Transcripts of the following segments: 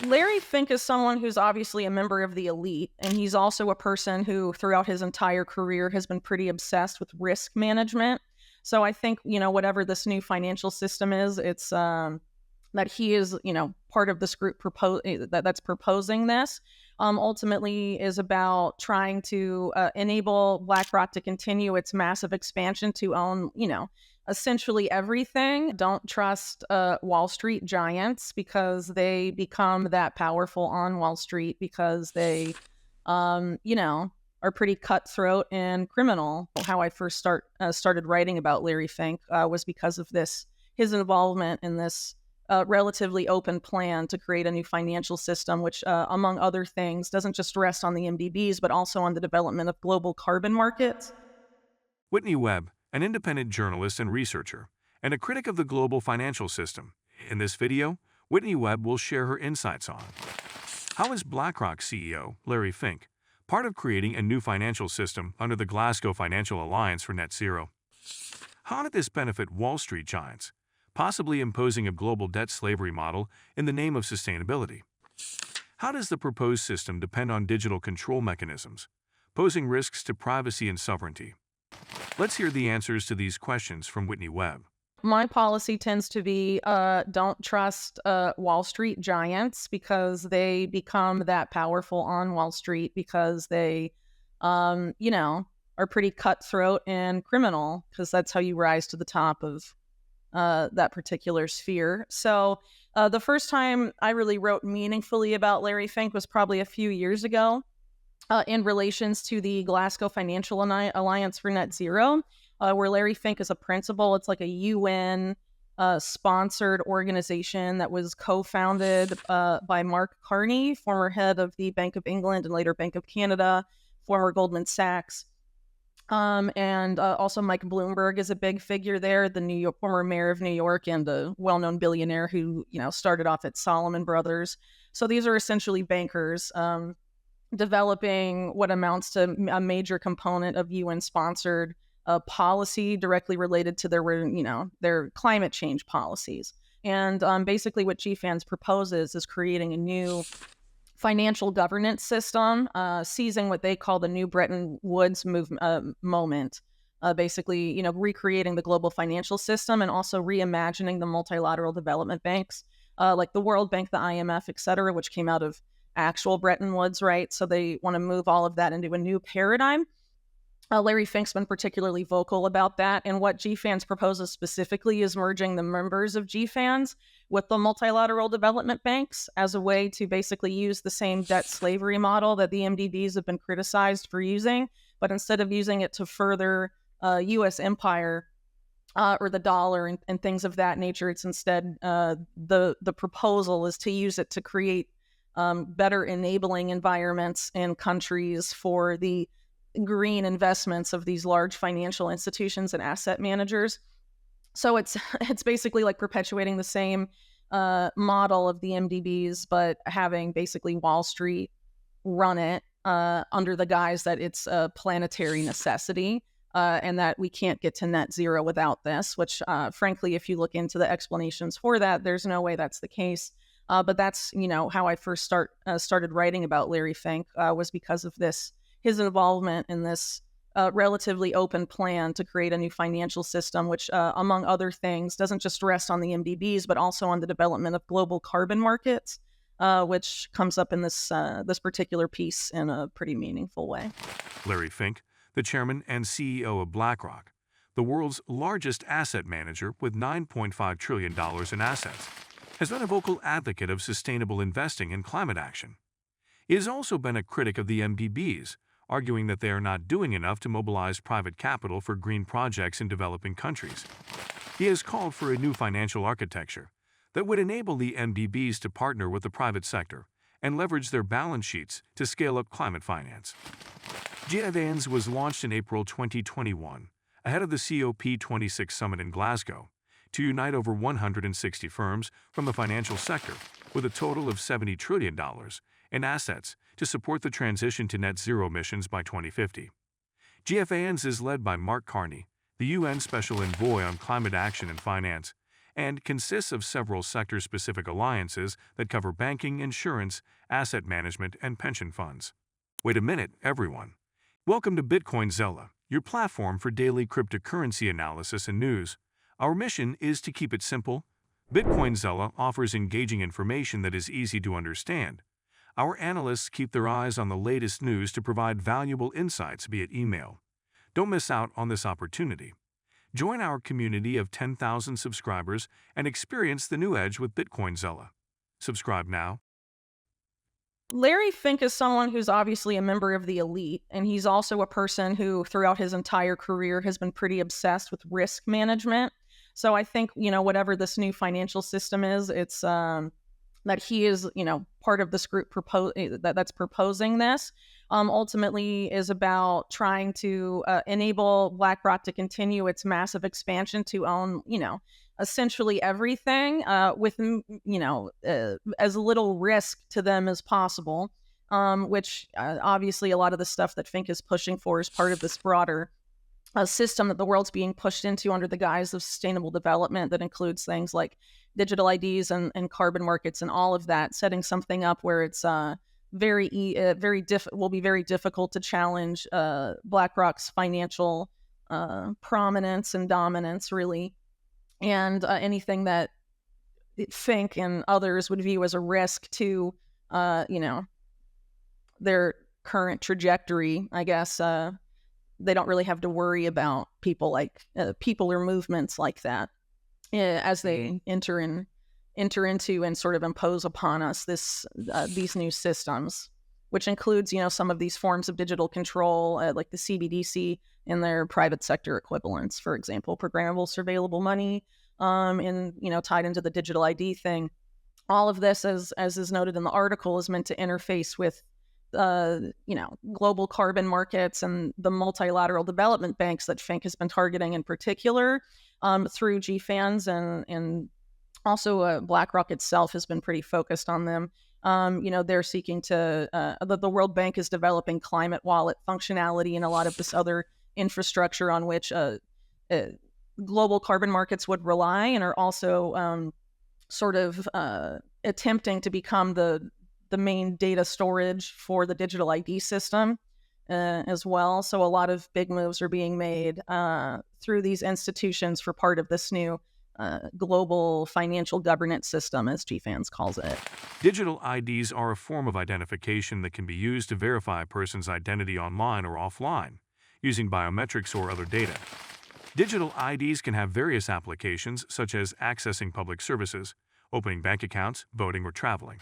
Larry Fink is someone who's obviously a member of the elite, and he's also a person who, throughout his entire career, has been pretty obsessed with risk management. So I think, whatever this new financial system is, it's that he is, part of this group that's proposing this. Ultimately, is about trying to enable BlackRock to continue its massive expansion to own, essentially everything. Don't trust Wall Street giants because they become that powerful on Wall Street because they, are pretty cutthroat and criminal. How I first started writing about Larry Fink was because of his involvement in this relatively open plan to create a new financial system, which, among other things, doesn't just rest on the MDBs, but also on the development of global carbon markets. Whitney Webb, an independent journalist and researcher, and a critic of the global financial system. In this video, Whitney Webb will share her insights on how is BlackRock CEO Larry Fink part of creating a new financial system under the Glasgow Financial Alliance for net zero? How did this benefit Wall Street giants, possibly imposing a global debt slavery model in the name of sustainability? How does the proposed system depend on digital control mechanisms, posing risks to privacy and sovereignty? Let's hear the answers to these questions from Whitney Webb. My policy tends to be don't trust Wall Street giants because they become that powerful on Wall Street because they, are pretty cutthroat and criminal because that's how you rise to the top of that particular sphere. So the first time I really wrote meaningfully about Larry Fink was probably a few years ago in relations to the Glasgow Financial Alliance for net zero, where Larry Fink is a principal. It's like a UN sponsored organization that was co-founded by Mark Carney, former head of the Bank of England and later Bank of Canada, former Goldman Sachs. And also Mike Bloomberg is a big figure there, the former mayor of New York and a well-known billionaire who, started off at Salomon Brothers. So these are essentially bankers developing what amounts to a major component of UN-sponsored policy directly related to their climate change policies. And basically what GFANZ proposes is creating a new financial governance system, seizing what they call the new Bretton Woods moment, basically, recreating the global financial system and also reimagining the multilateral development banks, like the World Bank, the IMF, et cetera, which came out of actual Bretton Woods, right? So they want to move all of that into a new paradigm. Larry Fink's been particularly vocal about that. And what GFANZ proposes specifically is merging the members of GFANZ with the multilateral development banks as a way to basically use the same debt slavery model that the MDBs have been criticized for using. But instead of using it to further U.S. empire or the dollar and things of that nature, it's instead the proposal is to use it to create better enabling environments in countries for the green investments of these large financial institutions and asset managers. So it's basically like perpetuating the same model of the MDBs, but having basically Wall Street run it under the guise that it's a planetary necessity and that we can't get to net zero without this, which frankly, if you look into the explanations for that, there's no way that's the case. But that's, how I first started writing about Larry Fink was because of his involvement in this relatively open plan to create a new financial system, which, among other things, doesn't just rest on the MDBs, but also on the development of global carbon markets, which comes up in this particular piece in a pretty meaningful way. Larry Fink, the chairman and CEO of BlackRock, the world's largest asset manager with $9.5 trillion in assets, has been a vocal advocate of sustainable investing and climate action. He has also been a critic of the MDBs, arguing that they are not doing enough to mobilize private capital for green projects in developing countries. He has called for a new financial architecture that would enable the MDBs to partner with the private sector and leverage their balance sheets to scale up climate finance. GFANZ was launched in April 2021, ahead of the COP26 summit in Glasgow, to unite over 160 firms from the financial sector with a total of $70 trillion in assets to support the transition to net zero emissions by 2050. GFANZ is led by Mark Carney, the UN Special Envoy on Climate Action and Finance, and consists of several sector-specific alliances that cover banking, insurance, asset management, and pension funds. Wait a minute, everyone. Welcome to Bitcoinzilla, your platform for daily cryptocurrency analysis and news. Our mission is to keep it simple. Bitcoinzilla offers engaging information that is easy to understand. Our analysts keep their eyes on the latest news to provide valuable insights via email. Don't miss out on this opportunity. Join our community of 10,000 subscribers and experience the new edge with Bitcoinzilla. Subscribe now. Larry Fink is someone who's obviously a member of the elite, and he's also a person who, throughout his entire career, has been pretty obsessed with risk management. So I think, whatever this new financial system is, it's that he is, part of this group that's proposing this. Ultimately is about trying to enable BlackRock to continue its massive expansion to own, essentially everything with, as little risk to them as possible, which obviously a lot of the stuff that Fink is pushing for is part of this broader system that the world's being pushed into under the guise of sustainable development that includes things like digital IDs and carbon markets and all of that, setting something up where it's will be very difficult to challenge BlackRock's financial prominence and dominance, really. And anything that Fink and others would view as a risk to, their current trajectory, I guess, they don't really have to worry about people or movements like that as they enter into and sort of impose upon us these new systems, which includes, some of these forms of digital control, like the CBDC and their private sector equivalents, for example, programmable surveillable money, and, tied into the digital ID thing. All of this, as is noted in the article, is meant to interface with, global carbon markets and the multilateral development banks that Fink has been targeting in particular through GFANs, and also BlackRock itself has been pretty focused on them. They're seeking to, the World Bank is developing climate wallet functionality and a lot of this other infrastructure on which global carbon markets would rely, and are also sort of attempting to become the main data storage for the digital ID system as well. So a lot of big moves are being made through these institutions for part of this new global financial governance system, as GFANS calls it. Digital IDs are a form of identification that can be used to verify a person's identity online or offline, using biometrics or other data. Digital IDs can have various applications, such as accessing public services, opening bank accounts, voting, or traveling.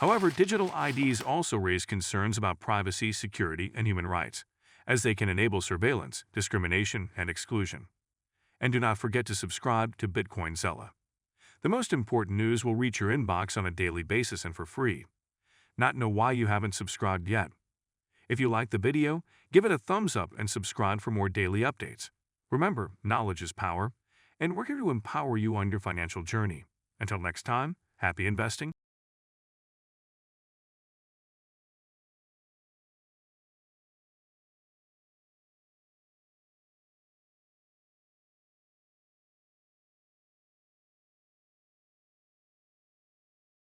However, digital IDs also raise concerns about privacy, security, and human rights, as they can enable surveillance, discrimination, and exclusion. And do not forget to subscribe to Bitcoinzilla. The most important news will reach your inbox on a daily basis and for free. Not know why you haven't subscribed yet? If you liked the video, give it a thumbs up and subscribe for more daily updates. Remember, knowledge is power, and we're here to empower you on your financial journey. Until next time, happy investing.